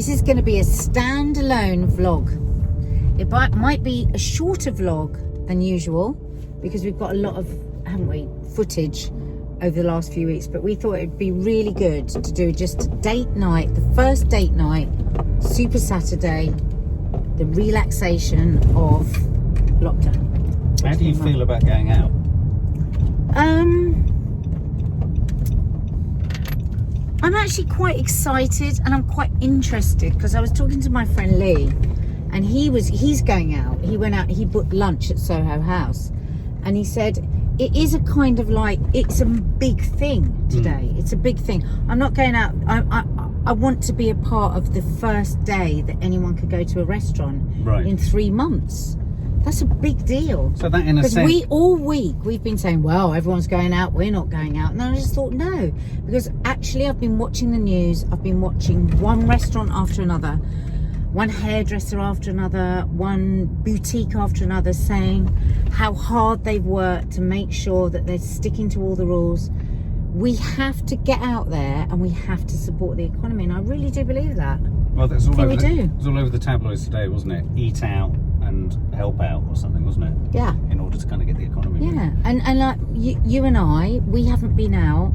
This is going to be a standalone vlog. It might be a shorter vlog than usual because we've got a lot of, haven't we, footage over the last few weeks, but we thought it'd be really good to do just a date night, the first date night, Super Saturday, the relaxation of lockdown. How do you feel about going out? I'm actually quite excited and I'm quite interested because I was talking to my friend Lee and he's going out. He went out, he booked lunch at Soho House and he said it is a kind of like, it's a big thing today. It's a big thing. I'm not going out. I want to be a part of the first day that anyone could go to a restaurant in 3 months. That's a big deal. So that in a sense... Because all week we've been saying, well, everyone's going out, we're not going out. And I just thought, no. Because actually I've been watching the news. I've been watching one restaurant after another, one hairdresser after another, one boutique after another, saying how hard they've worked to make sure that they're sticking to all the rules. We have to get out there and we have to support the economy. And I really do believe that. Well, that's all over it was all over the tabloids today, wasn't it? Eat out and help out or something, wasn't it? Yeah. In order to kind of get the economy. Yeah. And like you and I, we haven't been out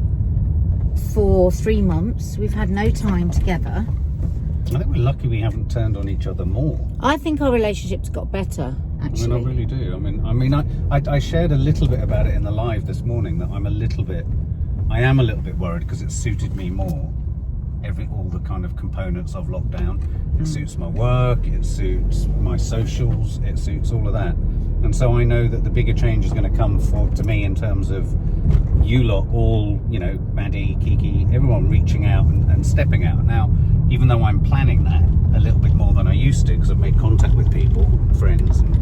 for 3 months. We've had no time together. I think we're lucky we haven't turned on each other more. I think our relationship's got better, actually. I really do. I shared a little bit about it in the live this morning, that I am a little bit worried because it suited me more. All the kind of components of lockdown. It suits my work, it suits my socials, it suits all of that. And so I know that the bigger change is going to come to me in terms of you lot all, you know, Maddie, Kiki, everyone reaching out and stepping out. Now, even though I'm planning that a little bit more than I used to, because I've made contact with people, friends, and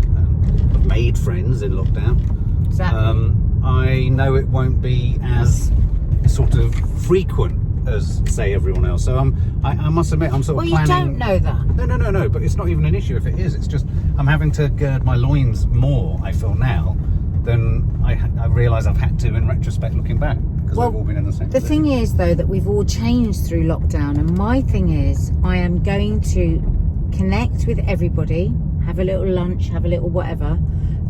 I've made friends in lockdown. Exactly. I know it won't be as sort of frequent as, say, everyone else. So I must admit, I'm sort of planning... Well, you don't know that. No, but it's not even an issue if it is. It's just I'm having to gird my loins more, I feel now, than I realise I've had to in retrospect, looking back, because we've all been in the same position. Thing is, though, that we've all changed through lockdown, and my thing is I am going to connect with everybody, have a little lunch, have a little whatever,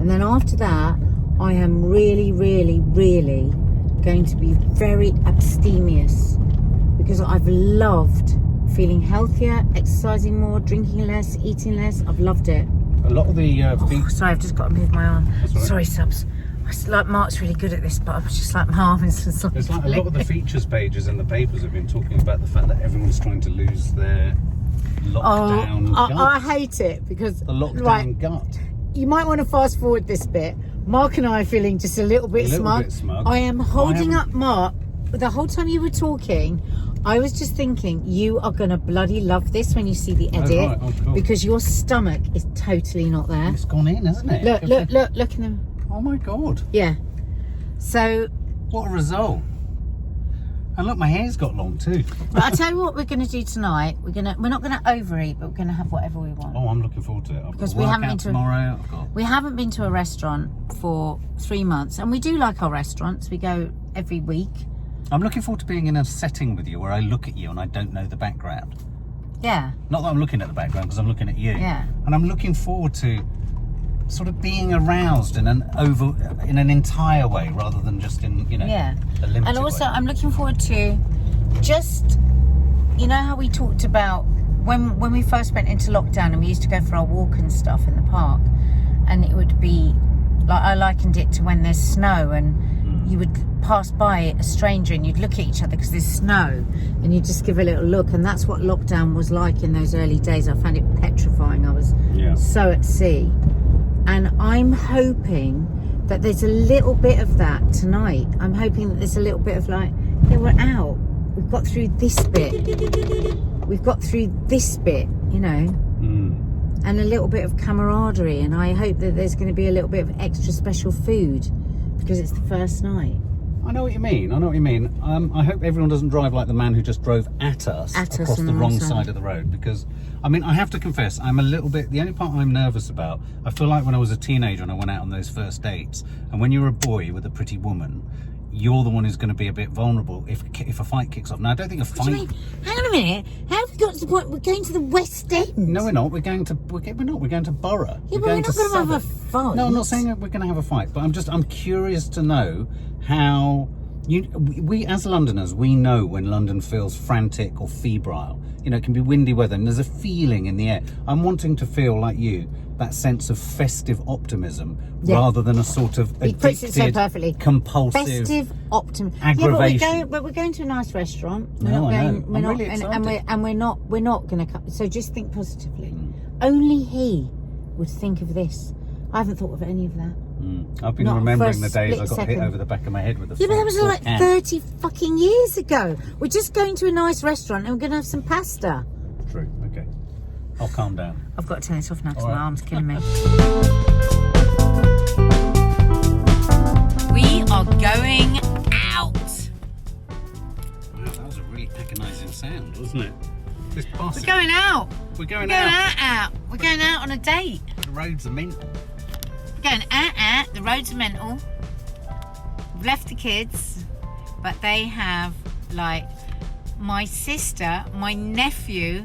and then after that I am really, really, really going to be very abstemious, because I've loved feeling healthier, exercising more, drinking less, eating less. I've loved it. A lot of the sorry, I've just got to move my arm. Right. Sorry, subs. Like Mark's really good at this, but I was just like my arm is just it's like a lot of the features pages in the papers have been talking about the fact that everyone's trying to lose their lockdown gut. I hate it because the lockdown gut. You might want to fast forward this bit. Mark and I are feeling just a little bit smug. I am holding up Mark. The whole time you were talking, I was just thinking, you are going to bloody love this when you see the edit. Cool. Because your stomach is totally not there. It's gone in, hasn't it? Look at them. Oh my God. Yeah. So. What a result. And look, my hair's got long too. But I'll tell you what we're going to do tonight. We're not going to overeat, but we're going to have whatever we want. Oh, I'm looking forward to it. Because we haven't been to a restaurant for 3 months, and we do like our restaurants. We go every week. I'm looking forward to being in a setting with you where I look at you and I don't know the background. Yeah. Not that I'm looking at the background, because I'm looking at you. Yeah. And I'm looking forward to sort of being aroused in an entire way, rather than just in, you know, a limited And also, way. I'm looking forward to just, you know how we talked about when we first went into lockdown and we used to go for our walk and stuff in the park, and it would be like, I likened it to when there's snow and you would pass by a stranger and you'd look at each other because there's snow, and you'd just give a little look. And that's what lockdown was like in those early days. I found it petrifying. I was so at sea. And I'm hoping that there's a little bit of that tonight. I'm hoping that there's a little bit of like, yeah, we're out. We've got through this bit. We've got through this bit, you know. And a little bit of camaraderie. And I hope that there's going to be a little bit of extra special food because it's the first night. I know what you mean. I hope everyone doesn't drive like the man who just drove at us across the wrong side of the road, because, I mean, I have to confess, I'm a little bit, the only part I'm nervous about, I feel like when I was a teenager and I went out on those first dates, and when you're a boy with a pretty woman, you're the one who's going to be a bit vulnerable if a fight kicks off. Now, I don't think a What do you fight. mean? Hang on a minute. How have we got to the point we're going to the West End? No, we're not. We're going to Borough. Yeah, we're but we're going not to going to have a Southwark. fight. No, I'm not saying that we're going to have a fight, but I'm curious to know how we as Londoners, we know when London feels frantic or febrile. You know, it can be windy weather and there's a feeling in the air. I'm wanting to feel like you, that sense of festive optimism, rather than a sort of He puts it so addicted, perfectly. compulsive Festive optimism. aggravation. Yeah, but we're going to a nice restaurant. We're No, not I know. going. We're I'm not, really excited. and we're not going to cut. So just think positively. Only he would think of this. I haven't thought of any of that. I've been Not remembering for the a days I split got hit second. over the back of my head with a Yeah, but that was fork like can. 30 fucking years ago. We're just going to a nice restaurant and we're going to have some pasta. True. Okay. I'll calm down. I've got to turn this off now because All my right. arm's killing me. We are going out. Wow, that was a really agonising sound, wasn't it? This bus. We're going out. We're going We're going out. out. We're going out on a date. The roads are mint. We're going out. The roads are mental. We've left the kids, but they have like my sister, my nephew,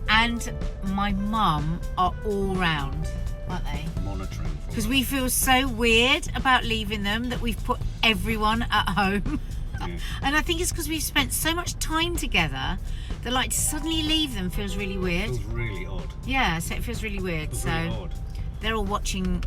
and my mum are all round, aren't they? Monitoring. Because we feel so weird about leaving them that we've put everyone at home. Yeah. And I think it's because we've spent so much time together that like to suddenly leave them feels really weird. Feels really odd. Yeah, so it feels really weird. Feels So really odd. they're all watching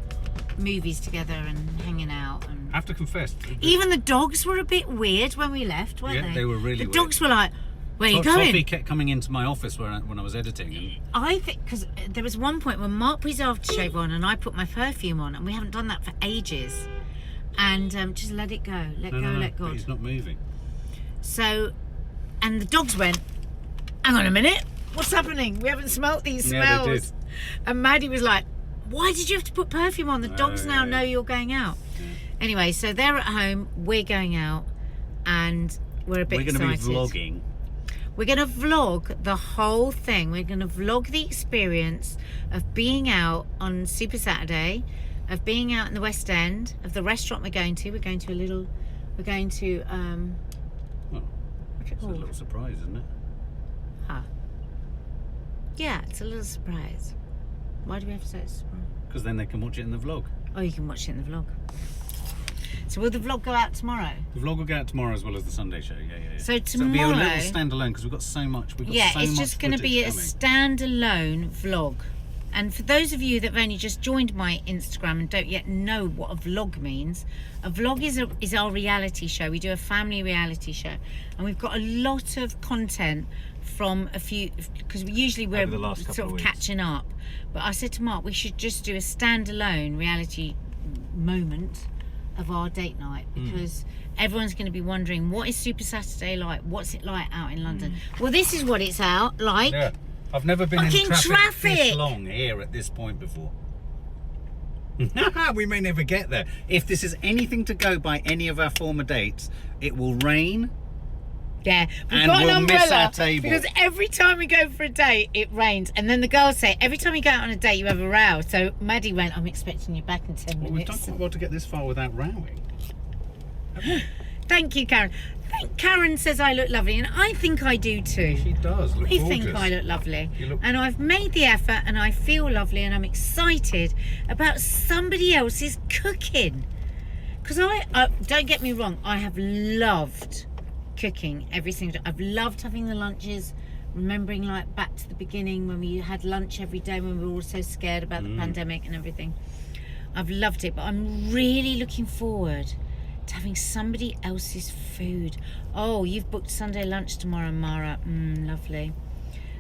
movies together and hanging out. And I have to confess. even the dogs were a bit weird when we left, weren't Yeah, they were really The weird. dogs were like, where are you going? Sophie kept coming into my office when I was editing, and I think because there was one point when Mark put his aftershave on and I put my perfume on, and we haven't done that for ages. And just let it go, let but God. he's not moving. So, and the dogs went, hang on a minute, what's happening? We haven't smelt these Yeah, they smells. And Maddie was like, why did you have to put perfume on? The dogs now yeah. know you're going out. Yeah. Anyway, so they're at home, we're going out, and we're a bit We're going to excited. be vlogging. We're going to vlog the whole thing. We're going to vlog the experience of being out on Super Saturday, of being out in the West End, of the restaurant we're going to. We're going to Well, it's a called? little surprise, isn't it? yeah, it's a little surprise. Why do we have to say it's a surprise? Because then they can watch it in the vlog. Oh, you can watch it in the vlog. So will the vlog go out tomorrow? The vlog will go out tomorrow as well as the Sunday show. Yeah. So it'll be a little tomorrow- standalone because we've got so much. We've got Yeah, so it's much just going to be a footage coming. standalone vlog. And for those of you that have only just joined my Instagram and don't yet know what a vlog means, a vlog is our reality show. We do a family reality show, and we've got a lot of content from a few, because usually we're Over the last couple sort of of weeks. catching up. But I said to Mark, we should just do a standalone reality moment of our date night, because everyone's going to be wondering, what is Super Saturday like? What's it like out in London? Well, this is what it's out like. Yeah, I've never been Fucking in traffic traffic! this long here at this point before. We may never get there. If this is anything to go by any of our former dates, it will rain. Yeah, we've And got an we'll miss umbrella our table. because every time we go for a date, it rains. And then the girls say, every time you go out on a date, you have a row. So Maddie went, I'm expecting you back in 10 Well, we've done minutes. quite well to get this far without rowing. Thank you, Karen. Karen says I look lovely, and I think I do too. She does look I gorgeous. think I look lovely. You look- And I've made the effort, and I feel lovely, and I'm excited about somebody else's cooking. Because don't get me wrong, I have loved cooking every single day. I've loved having the lunches, remembering like back to the beginning when we had lunch every day when we were all so scared about the pandemic and everything. I've loved it, but I'm really looking forward to having somebody else's food. Oh, you've booked Sunday lunch tomorrow, Mara. Lovely.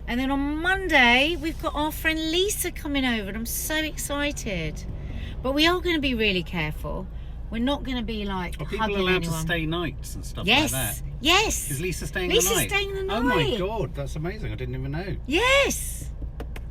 And then on Monday, we've got our friend Lisa coming over, and I'm so excited. But we are going to be really careful. We're not going to be like Are people hugging allowed anyone. to stay nights and stuff Yes, like that? yes. Is Lisa staying Lisa's the night? staying the Oh my night. god, that's amazing. I didn't even know. Yes.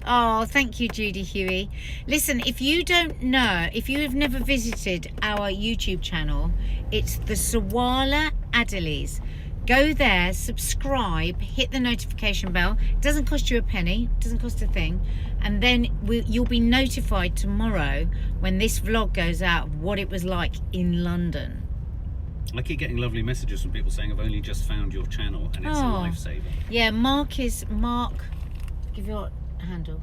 Oh, thank you, Judy Huey. Listen, if you don't know, if you have never visited our YouTube channel, it's the Sawalha-Adderleys. Go there, subscribe, hit the notification bell. It doesn't cost you a penny, it doesn't cost a thing. And then you'll be notified tomorrow when this vlog goes out of what it was like in London. I keep getting lovely messages from people saying I've only just found your channel and it's a lifesaver. Yeah, Mark. Give your handle.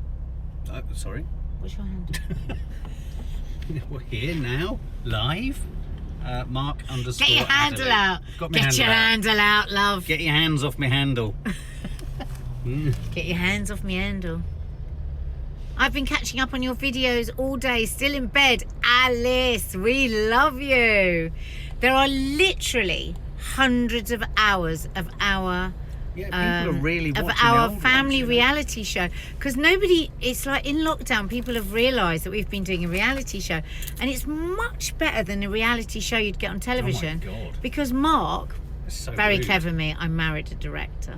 Sorry? What's your handle? We're here now, live. Mark _ Get your handle Adderley. out. Get your handle out, love. Get your hands off my handle. Get your hands off me handle. I've been catching up on your videos all day, still in bed. Alice, we love you. There are literally hundreds of hours of our people are really watching our old family ones, reality show, because it's like in lockdown people have realised that we've been doing a reality show, and it's much better than a reality show you'd get on television. Oh my God. Because Mark, So very rude. clever me, I married a director.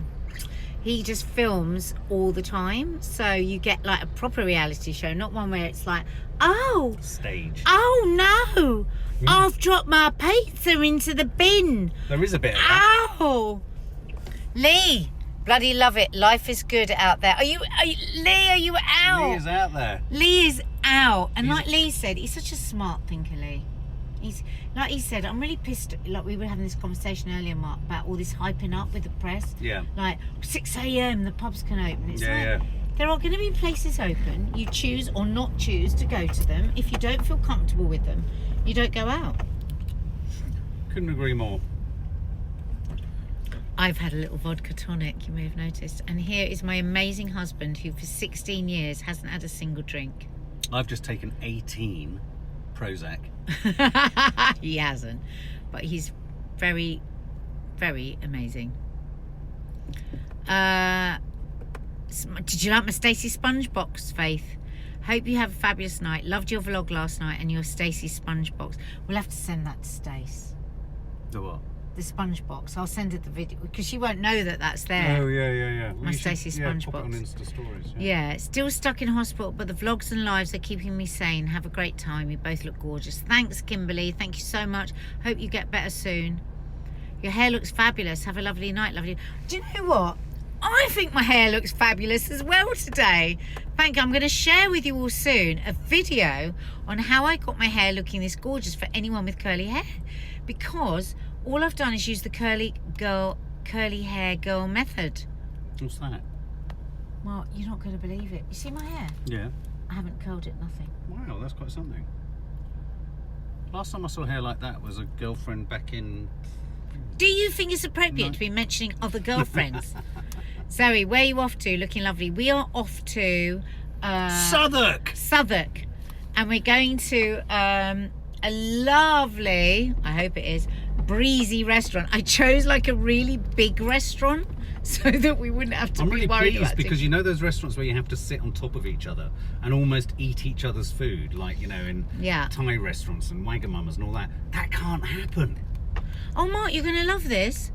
He just films all the time, so you get like a proper reality show, not one where it's like, oh, Stage. oh no, I've dropped my pizza into the bin. There is a bit of that. Ow! Lee, bloody love it. Life is good out there. Lee, are you out? Lee is out there. Lee is out. And like Lee said, he's such a smart thinker, Lee. He's, like he said, I'm really pissed. Like we were having this conversation earlier, Mark, about all this hyping up with the press. Yeah. Like 6 a.m. the pubs can open. It's Yeah, like, there are going to be places open. You choose or not choose to go to them. If you don't feel comfortable with them, you don't go out. Couldn't agree more. I've had a little vodka tonic, you may have noticed. And here is my amazing husband who for 16 years hasn't had a single drink. I've just taken 18 Prozac. He hasn't. But he's very, very amazing. Did you like my Stacey sponge box, Faith? Hope you have a fabulous night. Loved your vlog last night and your Stacey sponge box. We'll have to send that to Stace. The what? The sponge box. I'll send her the video because she won't know that that's there. Oh, yeah. My Stacey sponge pop it on box. Insta stories. Yeah, still stuck in hospital, but the vlogs and lives are keeping me sane. Have a great time. You both look gorgeous. Thanks, Kimberly. Thank you so much. Hope you get better soon. Your hair looks fabulous. Have a lovely night, lovely. Do you know what? I think my hair looks fabulous as well today. Thank you. I'm going to share with you all soon a video on how I got my hair looking this gorgeous for anyone with curly hair, because all I've done is use the curly hair girl method. What's that? Well, you're not going to believe it. You see my hair? Yeah. I haven't curled it, nothing. Wow, that's quite something. Last time I saw hair like that was a girlfriend back in... Do you think it's appropriate to be mentioning other girlfriends? Zoe, where are you off to? Looking lovely. We are off to... Southwark. And we're going to a lovely, I hope it is, breezy restaurant. I chose like a really big restaurant so that we wouldn't have to I'm be really worried pleased about because you know those restaurants where you have to sit on top of each other and almost eat each other's food, like, you know, in Thai restaurants and Wagamamas and all that. That can't happen. Oh, Mark, you're going to love this.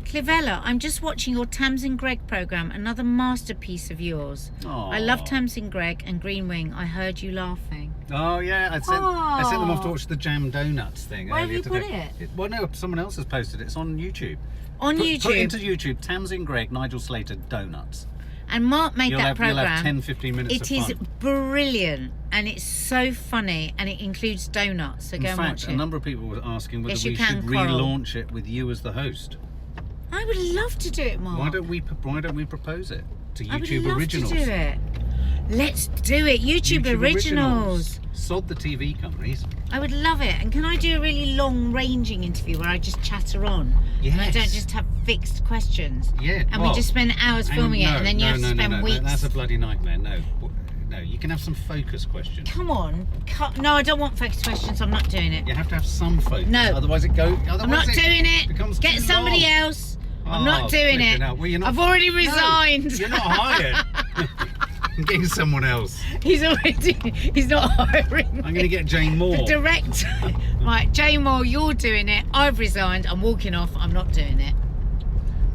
Clivella, I'm just watching your Tamsin Gregg programme, another masterpiece of yours. Aww. I love Tamsin Gregg and Green Wing. I heard you laughing. Oh yeah, I sent them off to watch the Jam Donuts thing. Where have you put today. it? Well, no, someone else has posted it. It's on YouTube. Put into YouTube, Tamsin Gregg, Nigel Slater, Donuts. And Mark made that programme. You'll have 10-15 minutes of fun. It is brilliant and it's so funny, and it includes donuts, so go and watch it. A number of people were asking whether we should relaunch it with you as the host. I would love to do it, Mark. Why don't we propose it to YouTube I would Originals? love to do it. Let's do it. YouTube Originals. Sod the TV companies. I would love it. And can I do a really long-ranging interview where I just chatter on? Yes. And I don't just have fixed questions. Yeah. And we just spend hours filming it, and then you have to spend weeks. That's a bloody nightmare. No, you can have some focus questions. Come on. No, I don't want focus questions. I'm not doing it. You have to have some focus. No. Otherwise I'm not doing it. Get somebody long. else. I'm not doing it. Well, I've already resigned. No, you're not hired. I'm getting someone else. He's not hiring me. I'm going to get Jane Moore. The director. Right, Jane Moore, you're doing it. I've resigned. I'm walking off. I'm not doing it.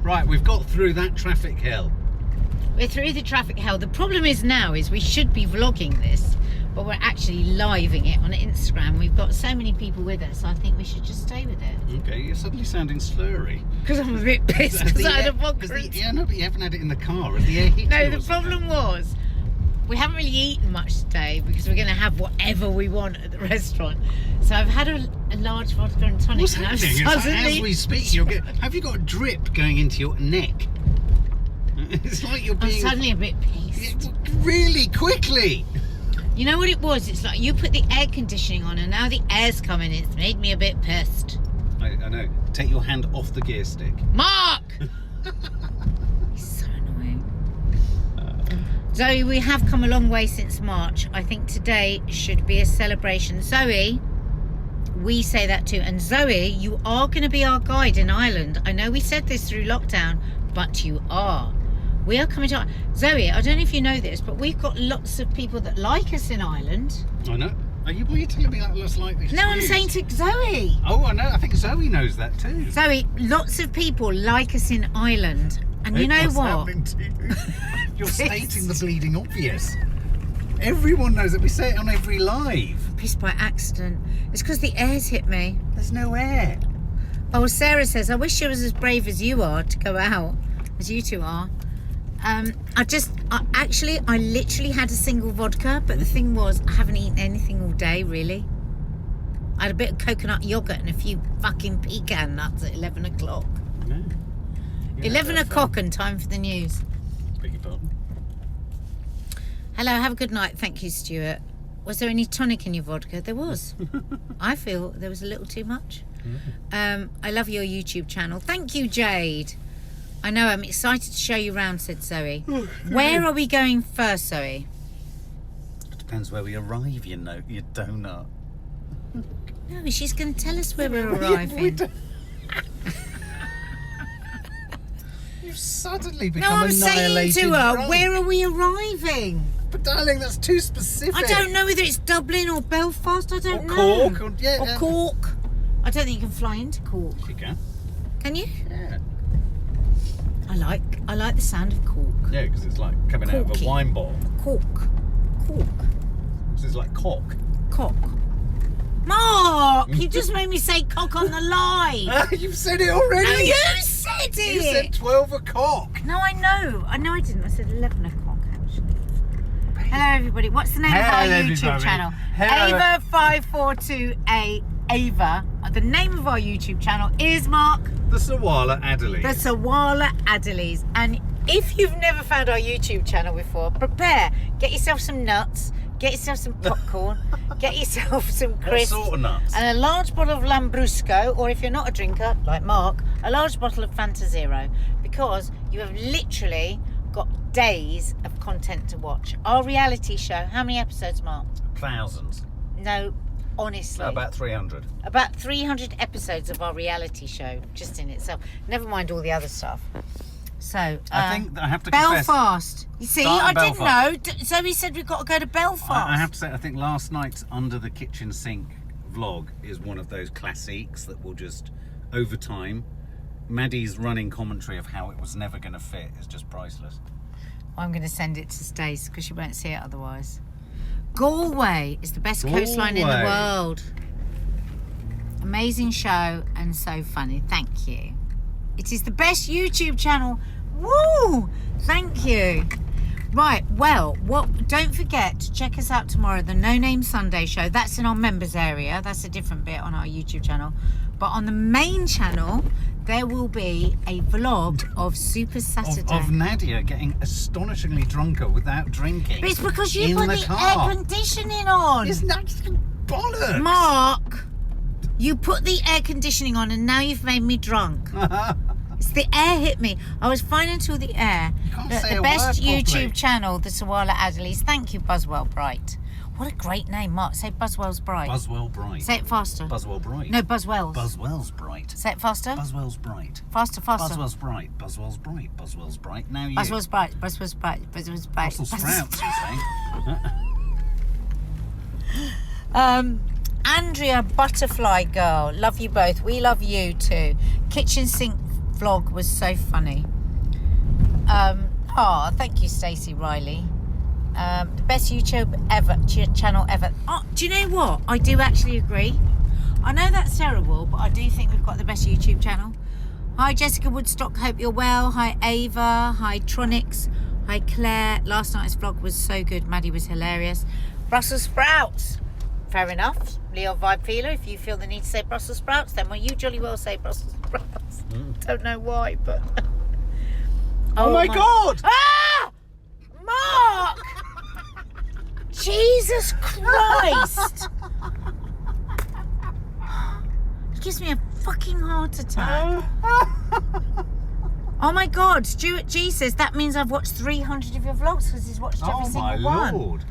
Right, we've got through that traffic hell. We're through the traffic hell. The problem is now is we should be vlogging this, but we're actually living it on Instagram. We've got so many people with us, I think we should just stay with it. Okay, you're suddenly sounding slurry. Because I'm a bit pissed because I had a vodka. Yeah, no, but you haven't had it in the car. At the air heat No, the problem was we haven't really eaten much today because we're going to have whatever we want at the restaurant. So I've had a large vodka and tonic. What's and happening? I've It's like, suddenly... as we speak, have you got a drip going into your neck? It's like you're I'm being suddenly a bit pissed. really quickly. You know what it was? It's like you put the air conditioning on and now the air's coming. It's made me a bit pissed. I know. Take your hand off the gear stick. Mark! He's so annoying. Zoe, we have come a long way since March. I think today should be a celebration. Zoe, we say that too. And Zoe, you are going to be our guide in Ireland. I know we said this through lockdown, but you are. We are coming to... Zoe, I don't know if you know this, but we've got lots of people that like us in Ireland. I know. Are you telling me that looks like this? No, I'm saying to Zoe. Oh, I know. I think Zoe knows that too. Zoe, lots of people like us in Ireland. And you know What's what? happening to you? You're stating the bleeding obvious. Everyone knows it. We say it on every live. Pissed by accident. It's because the air's hit me. There's no air. Oh, Sarah says, I wish I was as brave as you are to go out, as you two are. I literally had a single vodka, but the thing was, I haven't eaten anything all day, really. I had a bit of coconut yogurt and a few fucking pecan nuts at 11 o'clock. Yeah. 11 o'clock and time for the news. Beg your pardon. Hello, have a good night. Thank you, Stuart. Was there any tonic in your vodka? There was. I feel there was a little too much. I love your YouTube channel. Thank you, Jade. I know, I'm excited to show you around, said Zoe. Where are we going first, Zoe? It depends where we arrive, you know, you donut. No, she's going to tell us where we're arriving. You've suddenly No, become I'm saying annihilated to her, drunk. where are we arriving? But darling, that's too specific. I don't know whether it's Dublin or Belfast, I don't know. Cork, or Cork. I don't think you can fly into Cork. You can. Can you? Yeah. I like the sound of Cork. Yeah, because it's like coming out of Corky. a wine bottle. Cork. This is like cock. Cock. Mark, you just made me say cock on the live. You've said it already. No, you said it. You said 12 o'clock. No, I know. I didn't. I said 11 o'clock, actually. Hello, everybody. What's the name of our YouTube channel? Ava542A. Ava. The name of our YouTube channel is, Mark? The Sawalha-Adderleys. The Sawalha-Adderleys. And if you've never found our YouTube channel before, prepare. Get yourself some nuts. Get yourself some popcorn. Get yourself some crisps. What sort of nuts? And a large bottle of Lambrusco, or if you're not a drinker, like Mark, a large bottle of Fanta Zero. Because you have literally got days of content to watch. Our reality show, how many episodes, Mark? Thousands. No, honestly. About 300. About 300 episodes of our reality show, just in itself. Never mind all the other stuff. So, I think I have to confess. Belfast. You see, Start I in didn't Belfast. know. Zoe said we've got to go to Belfast. I have to say, I think last night's Under the Kitchen Sink vlog is one of those classics that will just, over time, Maddie's running commentary of how it was never going to fit is just priceless. I'm going to send it to Stace because she won't see it otherwise. Galway is the best coastline in the Galway. world. Amazing show and so funny. Thank you. It is the best YouTube channel. Woo! Thank you. Right, well, don't forget to check us out tomorrow, the No Name Sunday show. That's in our members area. That's a different bit on our YouTube channel. But on the main channel, there will be a vlog of Super Saturday. Of NADIA getting astonishingly drunker without drinking. But it's because you in put the the car. air conditioning on. Isn't that just bollocks? Mark, you put the air conditioning on and now you've made me drunk. It's the air hit me. I was fine until the air. can't The, say the a best word YouTube properly. channel, the Sawalha-Adderleys. Thank you, Buswell Bright. What a great name, Mark. Say Buswell's Bright. Buswell Bright. Say it faster. Buswell Bright. No, Buswell's. Buswell's Bright. Say it faster. Buswell's Bright. Faster, faster. Buswell's Bright. Buswell's Bright. Buswell's Bright. Now you. Buswell's Bright. Buswell's Bright. Buswell's Bright. Brussels sprouts, you say? Andrea Butterfly Girl, love you both. We love you too. Kitchen sink vlog was so funny. Thank you, Stacey Riley. The best YouTube channel ever. Oh, do you know what? I do actually agree. I know that's terrible, but I do think we've got the best YouTube channel. Hi, Jessica Woodstock. Hope you're well. Hi, Ava. Hi, Tronics. Hi Claire. Last night's vlog was so good. Maddie was hilarious. Brussels sprouts. Fair enough. Leo Vibe Feeler. If you feel the need to say Brussels sprouts, then well, you jolly well say Brussels sprouts. Don't know why, but. Oh my God! Ah! Mark! Jesus Christ! It gives me a fucking heart attack. Oh my God, Stuart G says that means I've watched 300 of your vlogs because he's watched every single one. Lord.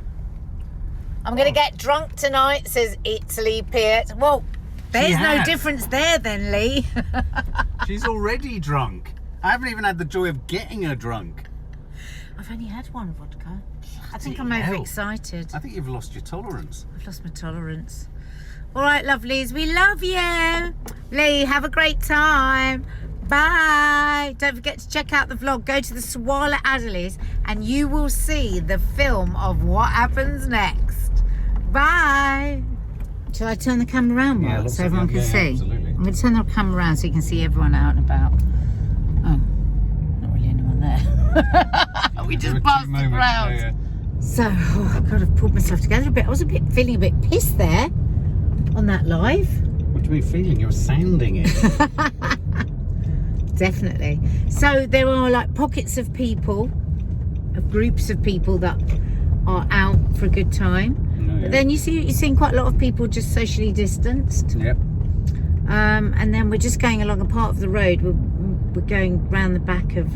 I'm going to get drunk tonight, says Italy Piet. Well, there's no difference there then, Lee. She's already drunk. I haven't even had the joy of getting her drunk. I've only had one vodka. I think I'm overexcited. I think you've lost your tolerance. I've lost my tolerance. All right, lovelies, we love you. Lee, have a great time. Bye. Don't forget to check out the vlog. Go to the Sawalha-Adderleys and you will see the film of what happens next. Bye. Shall I turn the camera around, Mark, so everyone can see? Absolutely. I'm going to turn the camera around so you can see everyone out and about. Oh, not really anyone there. We just passed the crowd. Yeah. So, oh God, I've pulled myself together a bit. I was feeling a bit pissed there on that live. What do you mean feeling? You're sounding it. Definitely. So there are like pockets of people, of groups of people that are out for a good time. Oh, yeah. But then you're seeing quite a lot of people just socially distanced. Yep. And then we're just going along a part of the road. We're going round the back of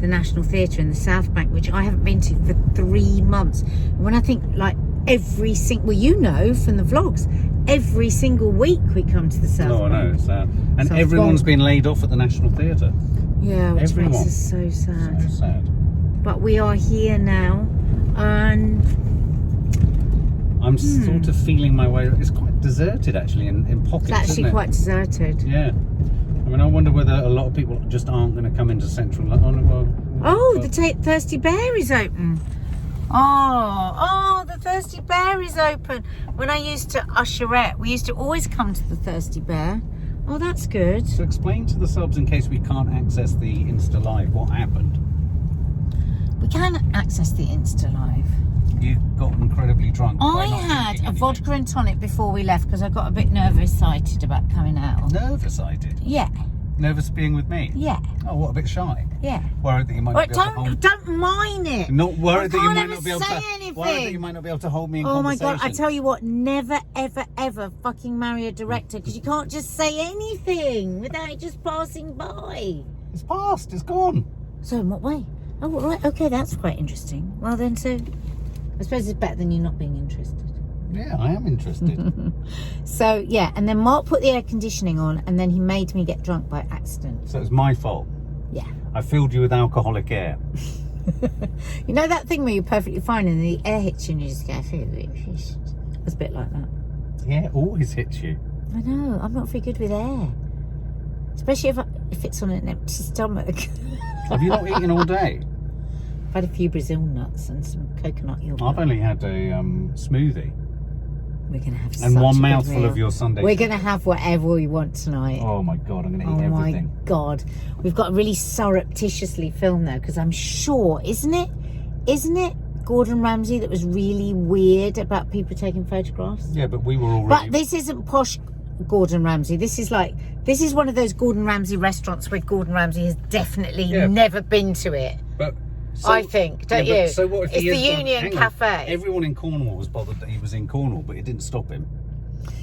the National Theatre in the South Bank, which I haven't been to for 3 months. And when I think like every single, well, you know from the vlogs, every single week we come to the South Bank. Oh, I know, it's sad. And So everyone's been laid off at the National Theatre. Yeah, which Everyone. makes us so sad. So sad. But we are here now, and I'm sort of feeling my way. It's quite deserted actually in pockets. it's actually isn't it? quite deserted. Yeah. I mean, I wonder whether a lot of people just aren't going to come into central London. Oh, the Thirsty Bear is open. Oh, the Thirsty Bear is open. When I used to usherette, we used to always come to the Thirsty Bear. Oh, that's good. So explain to the subs, in case we can't access the Insta Live, what happened. We can access the Insta Live. You got incredibly drunk. I had a vodka and tonic before we left because I got a bit nervous-sighted about coming out. Nervous-sighted? Yeah. Nervous being with me? Yeah. Oh, what, a bit shy? Yeah. Worried that you might not be able to hold... Don't mind it. Not worried that you can't might ever not be able say to... anything. Worried that you might not be able to hold me in Oh my conversation. God, I tell you what, never, ever, ever fucking marry a director because you can't just say anything without it just passing by. It's past, it's gone. So in what way? Oh, right, okay, that's quite interesting. Well then, so I suppose it's better than you not being interested. Yeah, I am interested. So, yeah, and then Mark put the air conditioning on and then he made me get drunk by accident. So it's my fault. Yeah. I filled you with alcoholic air. You know that thing where you're perfectly fine and the air hits you and you just go, it's a bit like that. Yeah, always hits you. I know, I'm not very good with air. Especially if it's on an empty stomach. Have you not eaten all day? I've had a few Brazil nuts and some coconut yogurt. I've only had a smoothie. We're going to have And such one a good mouthful meal. of your Sunday. We're going to have whatever we want tonight. Oh my God, I'm going to eat Oh everything. my God. We've got to really surreptitiously film though, because I'm sure, isn't it Gordon Ramsay that was really weird about people taking photographs? Yeah, but we were already... But this isn't posh Gordon Ramsay. This is one of those Gordon Ramsay restaurants where Gordon Ramsay has definitely never been to it. But I think, don't you? So what if it's he the is Union hang on. Cafe. Everyone in Cornwall was bothered that he was in Cornwall, but it didn't stop him.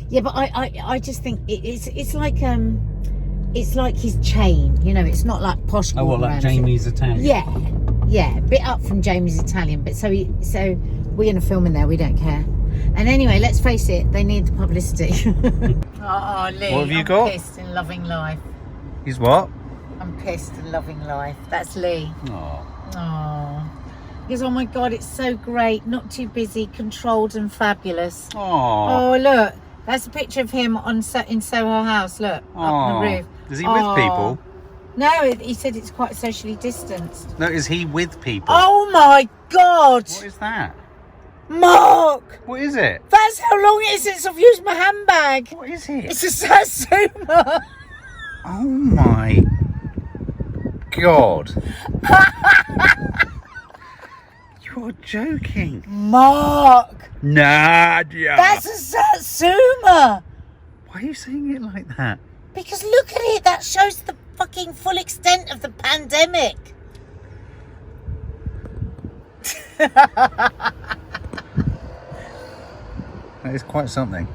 Yeah, but I just think it's like his chain. You know, it's not like posh. Oh, what, like Ramsay. Jamie's Italian? Yeah, a bit up from Jamie's Italian. But so we're gonna film in there. We don't care. And anyway, let's face it, they need the publicity. Oh, Lee, What have you I'm got? pissed in loving life. He's what? I'm pissed in loving life. That's Lee. Oh. Oh, because oh my God, it's so great. Not too busy, controlled and fabulous. Oh. Oh, look, that's a picture of him in Soho House. Look, up on the roof. Is he with people? No, he said it's quite socially distanced. No, is he with people? Oh my God! What is that? Mark! What is it? That's how long it is since I've used my handbag. What is it? It's a Satsuma. Oh my God. You're joking. Mark! Nadia! That's a Satsuma! Why are you saying it like that? Because look at it, that shows the fucking full extent of the pandemic. That is quite something.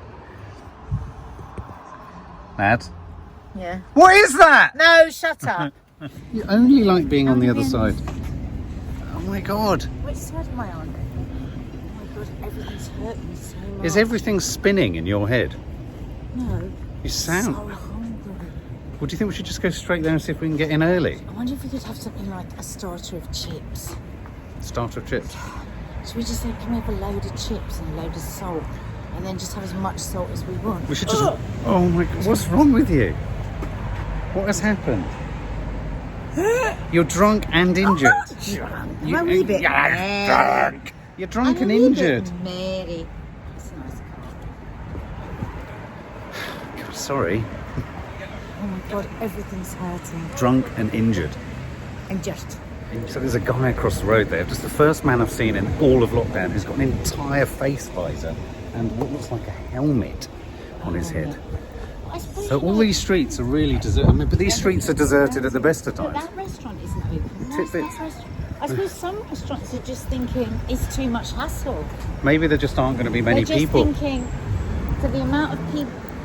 Nad? Yeah. What is that? No, shut up. You only like being on the other side. Oh my god. Which side am I on? Oh my god, everything's hurting so much. Is everything spinning in your head? No. You sound. So hungry. Well, do you think we should just go straight there and see if we can get in early? I wonder if we could have something like a starter of chips. Starter of chips. Should we just say, can we have a load of chips and a load of salt? And then just have as much salt as we want? We should just. Oh my god, what's wrong with you? What has happened? You're drunk and injured. I'm not drunk. I'm a wee bit merry. You're drunk and injured. I'm a wee bit merry. It's a nice car. God, sorry. Oh my god, everything's hurting. Drunk and injured. And just. So there's a guy across the road there, just the first man I've seen in all of lockdown who's got an entire face visor and what looks like a helmet on his head. So all these streets are really deserted. I mean, but these streets are deserted at the best of But times. that restaurant isn't open. Tidbits. I suppose some restaurants are just thinking it's too much hassle. Maybe there just aren't going to be many They're just people. thinking for the amount of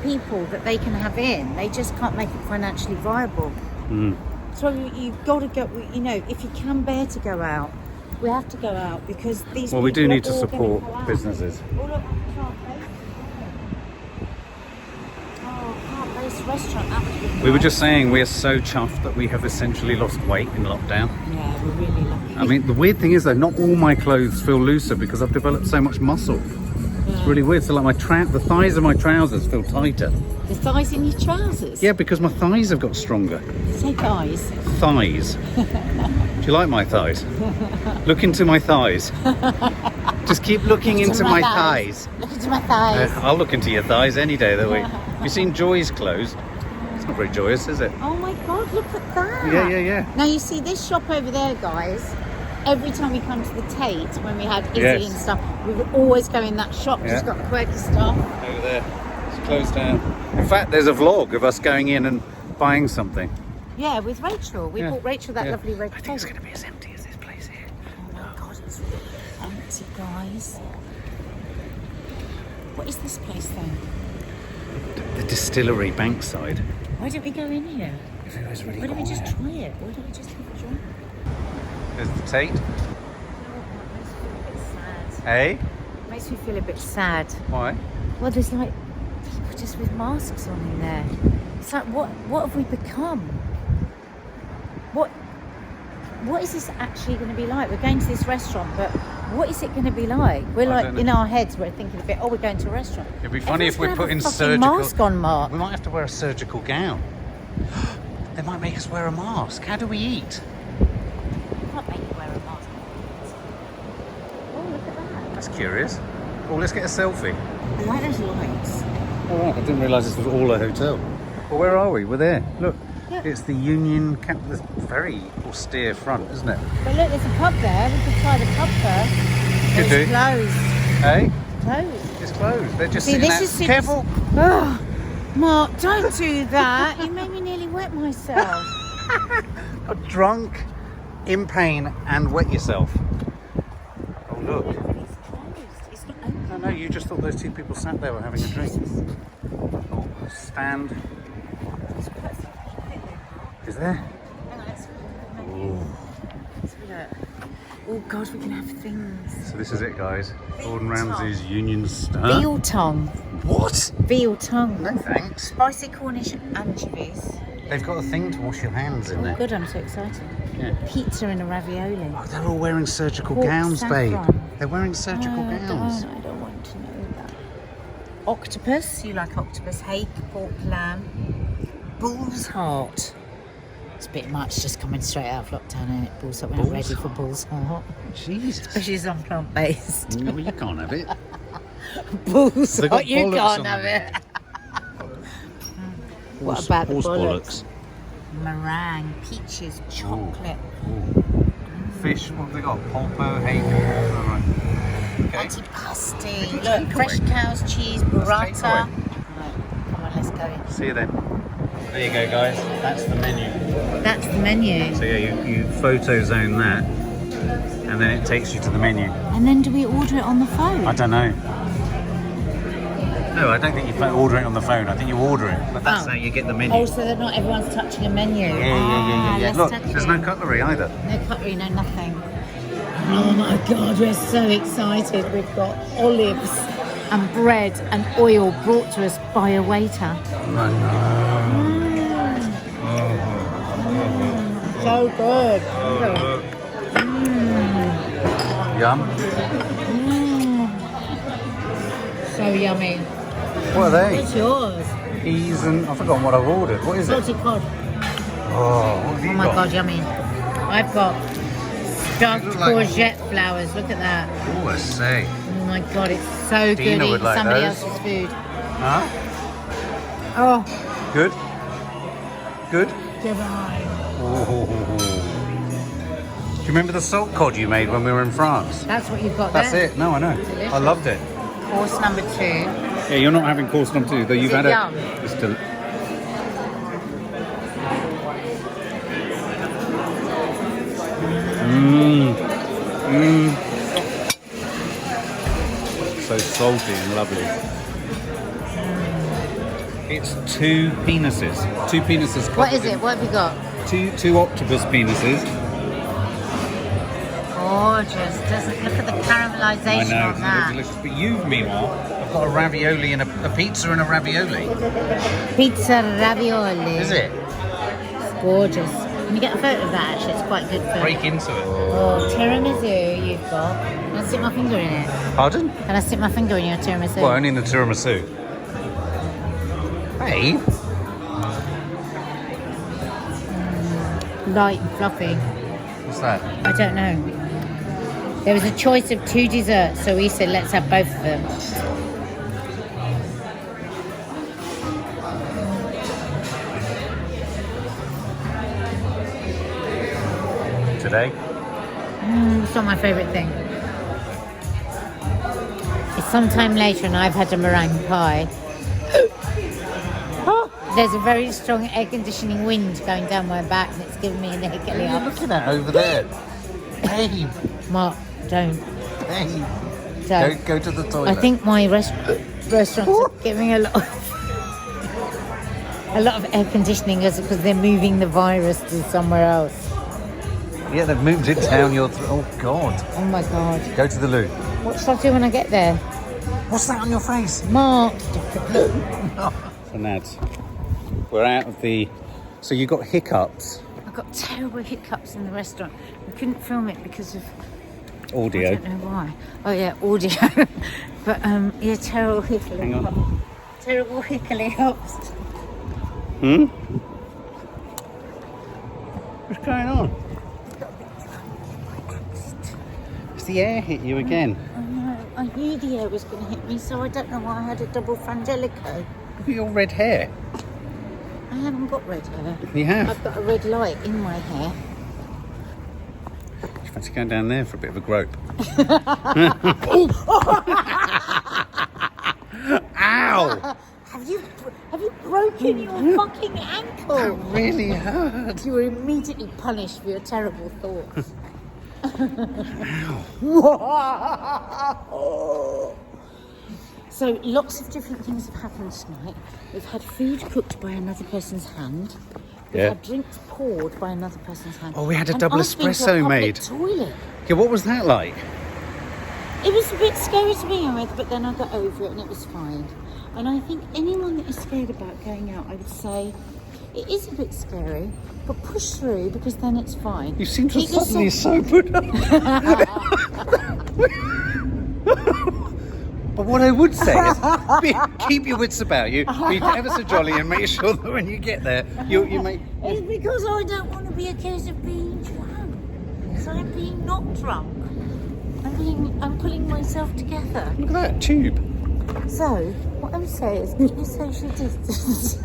people that they can have in, they just can't make it financially viable. Mm. So you've got to go, you know, if you can bear to go out, we have to go out because these Well, we do people need to are all support gonna go out. businesses. Oh, look, Plant-based restaurant after We were just saying we are so chuffed that we have essentially lost weight in lockdown. Yeah, we're really lucky. I mean, the weird thing is though, not all my clothes feel looser because I've developed so much muscle. It's really weird. So like the thighs of my trousers feel tighter. The thighs in your trousers? Yeah, because my thighs have got stronger. Say thighs. Thighs. Do you like my thighs? Look into my thighs. Just keep looking into my thighs. Look into my thighs. I'll look into your thighs any day of the week. Have you seen Joy's clothes? It's not very joyous, is it? Oh my god, look at that. Yeah. Now you see this shop over there, guys. Every time we come to the Tate, when we had Izzy Yes. and stuff, we would always go in that shop. Yeah. It's got quirky stuff. Over there. It's closed down. In fact, there's a vlog of us going in and buying something. Yeah, with Rachel. We bought Rachel that lovely red I think it's going to be as empty as this place here. Oh my god, it's really empty, guys. What is this place then? The distillery Bankside. Why don't we go in here? If it was really Why don't we just quiet. try it? Why don't we just have a drink? There's the Tate. It Hey? makes me feel a bit sad. Why? Well, there's like people just with masks on in there. It's like, what have we become? What is this actually going to be like? We're going to this restaurant, but what is it going to be like? We're I like, don't know. in our heads, we're thinking a bit, oh, we're going to a restaurant. It'd be funny if we Everyone's put gonna in have a fucking surgical... mask on, Mark. We might have to wear a surgical gown. They might make us wear a mask. How do we eat? I can't make you wear a mask. Oh, look at that. That's curious. Oh, let's get a selfie. I like those lights. All right, I didn't realise this was all a hotel. Well, where are we? We're there. Look, Yeah. it's the Union Camp. This very austere front, isn't it? But look, there's a pub there. We could try the pub first. Could It's do. closed. Hey, Closed. it's closed. They're just See, sitting this out. is super- Careful. Oh, Mark, don't do that. You made me nearly wet myself. Got drunk, in pain, and wet yourself. Oh look. It's closed. It's not open. No, you just thought those two people sat there were having a drink. Oh, stand. Let's put some people in there. Is there? Hang on, let's look. Oh God, we can have things. So this is it, guys. Gordon Ramsay's Union Star. Veal tongue. What? Veal tongue. No thanks. Spicy Cornish anchovies. They've got a thing to wash your hands in Oh, there. good, I'm so excited. Yeah. Pizza and a ravioli. Oh, they're all wearing surgical Pork gowns, babe. saffron. They're wearing surgical gowns. I don't want to know that. Octopus. You like octopus. Hake, pork, lamb. Bull's heart. It's a bit much just coming straight out of lockdown, isn't it? Bull's heart. We're not Bull's ready for bull's heart. Jesus. Especially as I'm plant-based. No, you can't have it. Bull's They got heart. You bollocks can't on have there. it. What about the horse bollocks? Meringue, peaches, chocolate. Ooh. fish. What have they got? Polpo, hake. Alright. Okay. Antipasti. Look, fresh cow's cheese, burrata. Let's take Right, come on, let's go. See you then. There you go, guys. That's the menu. That's the menu. So yeah, you photo zone that, and then it takes you to the menu. And then do we order it on the phone? I don't know. No, I don't think you order it on the phone. I think you order it, but that's how you get the menu. Oh, so that not everyone's touching a menu. Yeah. Let's Look, touch there's it. no cutlery either. No cutlery, no nothing. Oh my God, we're so excited. We've got olives and bread and oil brought to us by a waiter. So good. Yum. So yummy. What are they? What's yours? Peas and I've forgotten what I've ordered. What is it? Salty cod. Oh, what have you Oh my got? God, yummy. I've got stuffed Look like- courgette flowers. Look at that. Oh, I say. Oh my God, it's so good Dina would eating like somebody those. else's food. Huh? Oh, Good? Good? divine. Oh. Do you remember the salt cod you made when we were in France? That's what you've got That's there. it. No, I know. Delicious. I loved it. Course number 2. Yeah, you're not having course number 2, though you've it had yum? It's still. So salty and lovely. It's 2 penises. 2 penises. What is it? What have you got? Two octopus penises. Gorgeous. Doesn't look at the I caramelization know, on it's that. delicious. But you, meanwhile, have got a ravioli and a pizza and a ravioli. Pizza ravioli. Is it? It's gorgeous. Can you get a photo of that? Actually, it's quite good for. Break into it. Oh, tiramisu you've got. Can I stick my finger in it? Pardon? Can I stick my finger in your tiramisu? Well, only in the tiramisu. Hey. Light and fluffy. What's that? I don't know. There was a choice of 2 desserts, so we said let's have both of them. Today? It's not my favourite thing. It's sometime later and I've had a meringue pie. There's a very strong air conditioning wind going down my back and it's giving me an What hiccup. are you looking at over there? Hey, Mark, don't. hey. Don't. Go to the toilet. I think my restaurants are giving a lot of air conditioning because they're moving the virus to somewhere else. Yeah, they've moved it down your oh, God. Oh my God. Go to the loo. What shall I do when I get there? What's that on your face? Mark. So, Nads, we're out of the... So you got hiccups. I got terrible hiccups in the restaurant. I couldn't film it because of... Audio. I don't know why. Oh yeah, audio. But yeah, terrible hiccupy. Hang on. Terrible hiccups. What's going on? Has the air hit you again? I know. I knew the air was going to hit me, so I don't know why I had a double frangelico. Look at your red hair. I haven't got red hair. You have. I've got a red light in my hair. You fancy going down there for a bit of a grope? Ow! Have you broken your fucking ankle? That really hurt. You were immediately punished for your terrible thoughts. So lots of different things have happened tonight. We've had food cooked by another person's hand. We've Yeah. had drinks poured by another person's hand. Oh, we had a And double I've been to a espresso public made. Toilet. Yeah, what was that like? It was a bit scary to begin with, but then I got over it and it was fine. And I think anyone that is scared about going out, I would say it is a bit scary, but push through because then it's fine. You seem to Keep suddenly yourself- sobered up. But what I would say is, keep your wits about you, be ever so jolly, and make sure that when you get there, you make... It's because I don't want to be accused of being drunk. So I'm being not drunk. I'm pulling myself together. Look at that tube. So, what I'm saying is keep your social distance.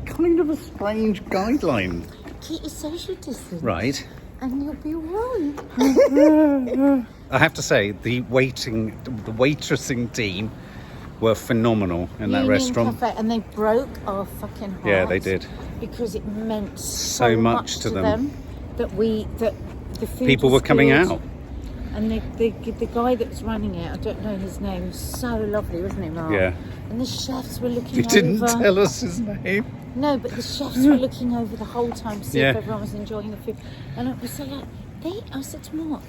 Kind of a strange guideline. keep your social distance. Right. And you'll be alright. I have to say, the waitressing team were phenomenal in that restaurant. Cafe, and they broke our fucking hearts. Yeah, they did. Because it meant so much to them that the food people was were coming good. out. And the guy that was running it, I don't know his name, was so lovely, wasn't he, Mark? Yeah. And the chefs were looking over. You didn't tell us his name. No, but the chefs were looking over the whole time to see Yeah. if everyone was enjoying the food. And it was so like, I said to Mark,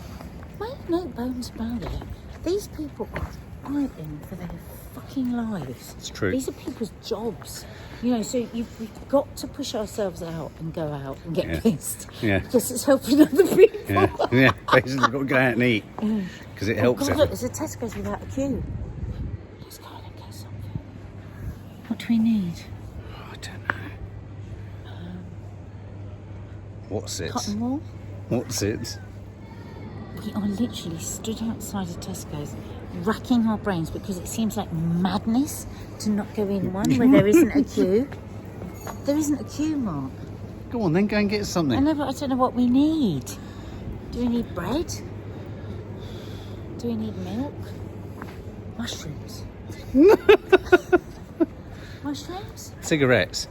make no bones about it. These people are fighting for their fucking lives. It's true. These are people's jobs. You know, so we've got to push ourselves out and go out and get pissed. Yeah. Because it's helping other people. Yeah, yeah. Basically, you've got to go out and eat because it helps. Oh God, look, there's a Tesco's without a queue. Let's go and get something. What do we need? I don't know. What's it? Cotton wool? What's it? We are literally stood outside of Tesco's racking our brains because it seems like madness to not go in one where there isn't a queue. There isn't a queue, Mark. Go on, then go and get something. I know, but I don't know what we need. Do we need bread? Do we need milk? Mushrooms? Mushrooms? Cigarettes.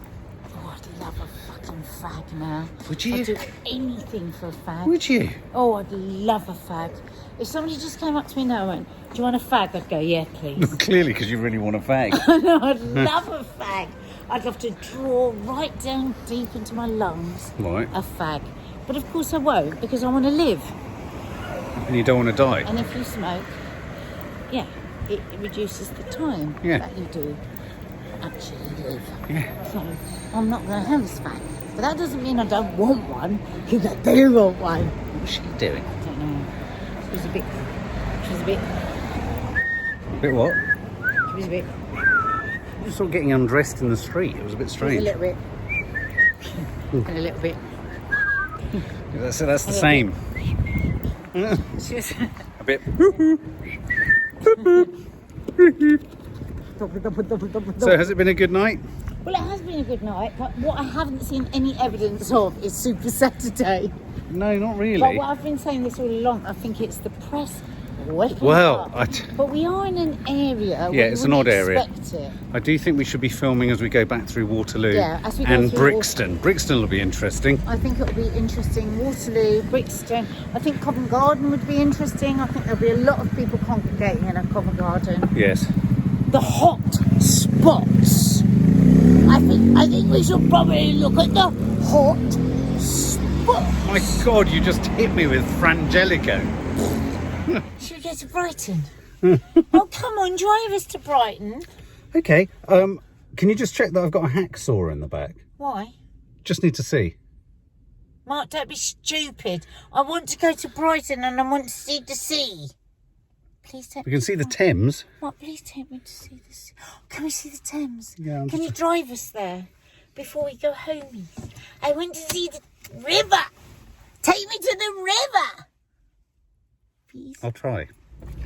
Oh, I'd love a fucking fag now. Would you? I'd do anything for a fag. Would you? Oh, I'd love a fag. If somebody just came up to me now and went, do you want a fag? I'd go, yeah, please. Clearly, because you really want a fag. No, I'd love a fag. I'd love to draw right down deep into my lungs Right. a fag. But of course I won't, because I want to live. And you don't want to die. And if you smoke, yeah, it reduces the time that you do actually live. Yeah. So I'm not going to have this fag. But that doesn't mean I don't want one, because I do want one. What's she doing? I don't know. She was a bit... A bit what? She was a bit... You saw getting undressed in the street. It was a bit strange. A little bit. And a little bit. That's the same. She was... A bit. So has it been a good night? Well, it has been a good night, but what I haven't seen any evidence of is Super Saturday. No, not really. But what I've been saying this all along, I think it's the press whipping Well, up. But we are in an area where it's you an odd wouldn't area. expect it. I do think we should be filming as we go back through Waterloo As we go and through Brixton. Brixton will be interesting. I think it'll be interesting. Waterloo, Brixton. I think Covent Garden would be interesting. I think there'll be a lot of people congregating in a Covent Garden. Yes. The hot spots. I think we should probably look at the hot spots. My God, you just hit me with Frangelico. Should we go to Brighton? Oh, come on, drive us to Brighton. Okay. Can you just check that I've got a hacksaw in the back? Why? Just need to see. Mark, don't be stupid. I want to go to Brighton and I want to see the sea. Please take We can see the Thames. Mark, please take me to see the sea. Can we see the Thames? Yeah, Can you drive us there before we go home? I want to see the river. Take me to the river. Please. I'll try.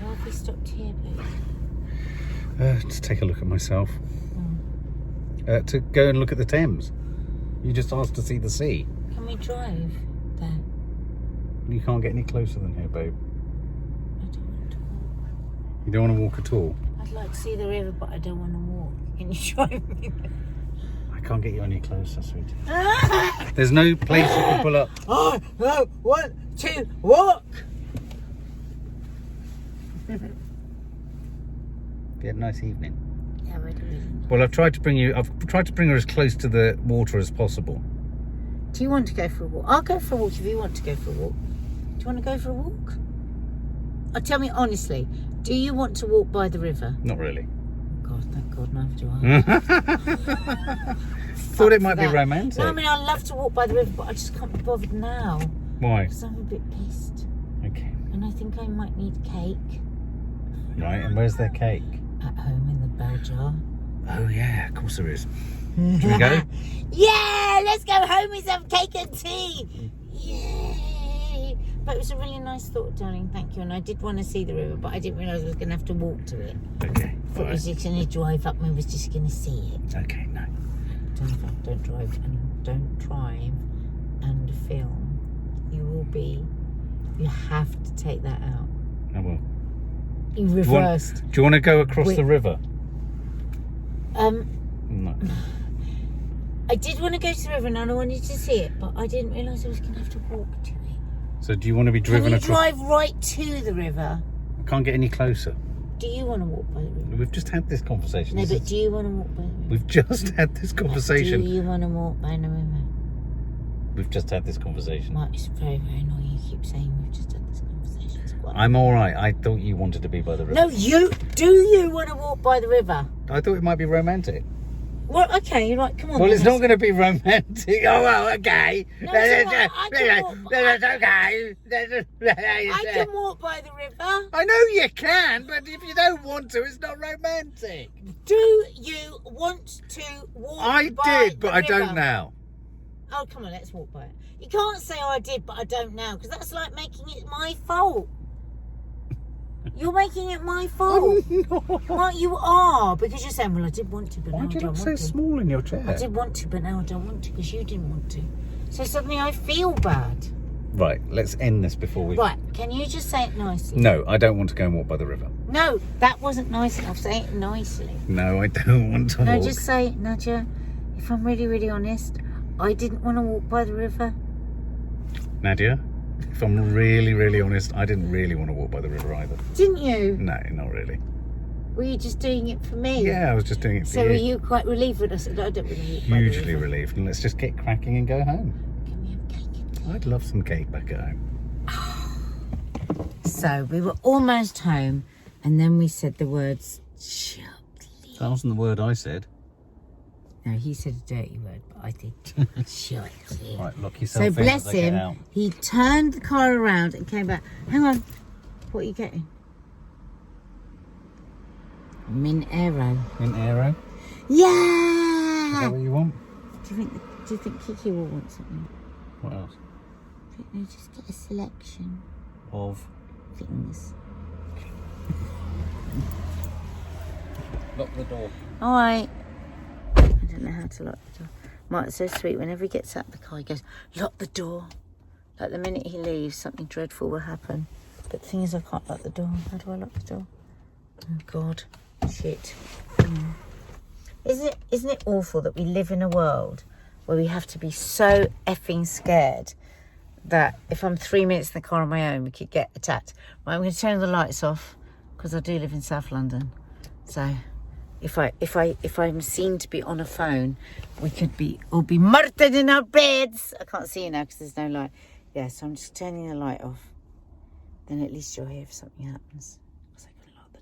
Oh, if we stopped here, please. Just take a look at myself. To go and look at the Thames. You just asked to see the sea. Can we drive there? You can't get any closer than here, babe. I don't want to walk. You don't want to walk at all? I'd like to see the river, but I don't want to walk. Can you drive me there? I can't get you any closer, sweetie. There's no place you can pull up. Oh, no, 1, 2, walk! You had a nice evening. Yeah, we're doing. Well, I've tried to bring her as close to the water as possible. Do you want to go for a walk? I'll go for a walk if you want to go for a walk. Do you want to go for a walk? Tell me honestly, do you want to walk by the river? Not really. God, thank God, neither do I. Thought it might be romantic. No, I mean, I love to walk by the river, but I just can't be bothered now. Why? Because I'm a bit pissed. Okay. And I think I might need cake. Right, and where's their cake? At home in the bell jar. Oh yeah, of course there is. Should we go? Yeah, let's go home and have cake and tea. Yay! But it was a really nice thought, darling. Thank you. And I did want to see the river, but I didn't realise I was going to have to walk to it. Okay. I thought I was just going to drive up and I was just going to see it. Okay, no. Don't drive and don't drive and film, you have to take that out. I will. You reversed. Do you want to go across the river? No. I did want to go to the river and I wanted to see it, but I didn't realise I was going to have to walk to it. So do you want to be driven across? Can you drive right to the river? I can't get any closer. Do you want to walk by the river? We've just had this conversation. No, but do you want to walk by the river? We've just had this conversation. Do you want to walk by the river? We've just had this conversation. Well, it's very, very annoying. You keep saying we've just had this conversation. It's quite I'm all right. I thought you wanted to be by the river. No, do you want to walk by the river? I thought it might be romantic. Well, okay, you're right. Come on. Well, it's not going to be romantic. Oh, well, okay. No, it's all right. Okay. I can walk by the river. I know you can, but if you don't want to, it's not romantic. Do you want to walk by the river? I did, but I don't now. Oh, come on, let's walk by it. You can't say, I did, but I don't now, because that's like making it my fault. You're making it my fault. Well, you are, because you're saying, well, I did want to, but now I don't want to. Why do you look so small in your chair? I did want to, but now I don't want to, because you didn't want to. So suddenly I feel bad. Right, let's end this before we... Right, can you just say it nicely? No, I don't want to go and walk by the river. No, that wasn't nice enough. Say it nicely. No, I don't want to walk. No, just say, Nadia, if I'm really, really honest, I didn't want to walk by the river. Nadia, if I'm really, really honest, I didn't really want to walk by the river either. Didn't you? No, not really. Were you just doing it for me? Yeah, I was just doing it for you. So were you quite relieved when I said, I don't really walk by the river? Hugely relieved. And let's just get cracking and go home. Can we have cake? I'd love some cake back at home. So we were almost home, and then we said the words, shortly. That wasn't the word I said. No, he said a dirty word, but I did. Shortly. Right, lock yourself So in bless as they get him, out. he turned the car around and came back. Hang on, what are you getting? Mint Aero. Mint Aero? Yeah! Is that what you want? Do you think Kiki will want something? What else? No, just get a selection. Of? Things. Lock the door. Alright. I don't know how to lock the door. Mark's so sweet. Whenever he gets out of the car, he goes, lock the door. Like the minute he leaves, something dreadful will happen. But the thing is, I can't lock the door. How do I lock the door? Oh, God. Shit. Isn't it awful that we live in a world where we have to be so effing scared that if I'm 3 minutes in the car on my own, we could get attacked. Right, I'm going to turn the lights off because I do live in South London. So if I'm seen to be on a phone, we could all be murdered in our beds. I can't see you now because there's no light. Yeah, so I'm just turning the light off. Then at least you're here if something happens. Because I can lock the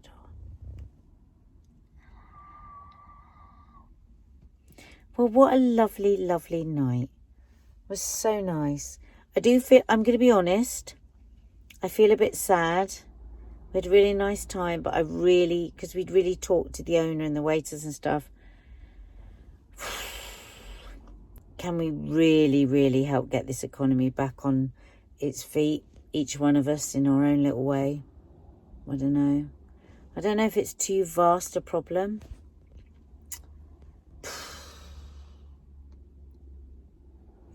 door. Well, what a lovely, lovely night. It was so nice. I do feel, I'm going to be honest, I feel a bit sad. We had a really nice time, but because we'd really talked to the owner and the waiters and stuff. Can we really, really help get this economy back on its feet, each one of us in our own little way? I don't know. I don't know if it's too vast a problem.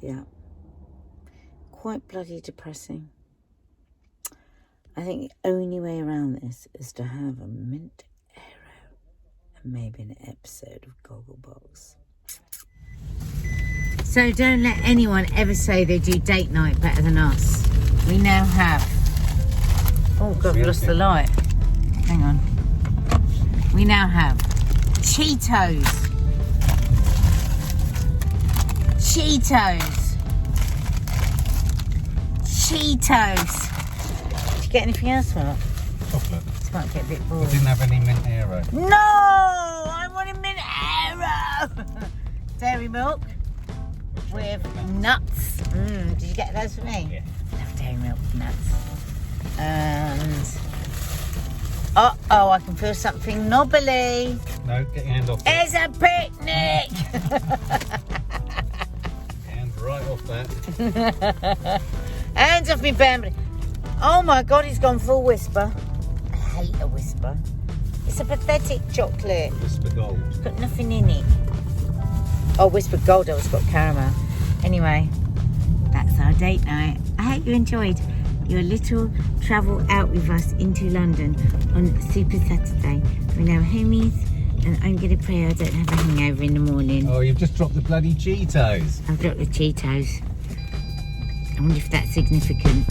Yeah. Quite bloody depressing. I think the only way around this is to have a Mint Aero and maybe an episode of Gogglebox. So don't let anyone ever say they do date night better than us. We now have... Oh God, we lost the light. Hang on. We now have Cheetos. Cheetos. Cheetos. Did you get anything else, Mark? Chocolate. This might get a bit I boring. didn't have any Mint Aero. No! I want a Mint Aero! Dairy milk with nuts. Did you get those for me? Yeah. I love dairy milk with nuts. And... Uh-oh, I can feel something knobbly. No, get your hand off that. It's a picnic! Hand right off that. Hands off me, Bambi. Oh my God, he's gone full Whisper. I hate a Whisper. It's a pathetic chocolate. Whisper Gold. It's got nothing in it. Oh, Whisper Gold, it's got caramel. Anyway, date night. I hope you enjoyed your little travel out with us into London on Super Saturday. We're now homies, and I'm going to pray I don't have a hangover in the morning. Oh, you've just dropped the bloody Cheetos. I've dropped the Cheetos. I wonder if that's significant.